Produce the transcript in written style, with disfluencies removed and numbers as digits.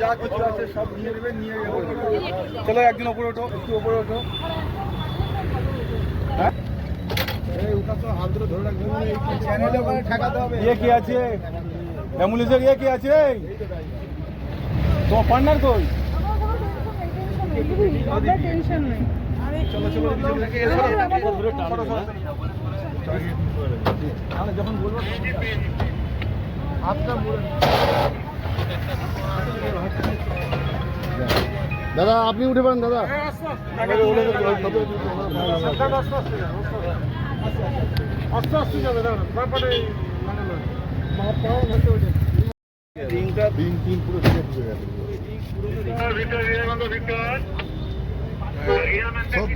যা কিছু আছে সব নিয়ে নেবে, নিয়ে চলো একদিন ওপরে ওঠো, একটু ওপরে ওঠো। হ্যাঁ হাত ধরে ধরে রাখবে, চ্যানেলে ওখানে ঠেকাতে হবে। ইয়ে কি আছে অ্যাম্বুলেন্সের, ইয়ে কি আছে তোমার পার্টনার কই? টেনশন নেই। চলো চলো যখন বলবো হাতটা দাদা আপনি উঠে পারেন দাদা। আস্তে আস্তে যাবে দাদা, ব্যাপারে সব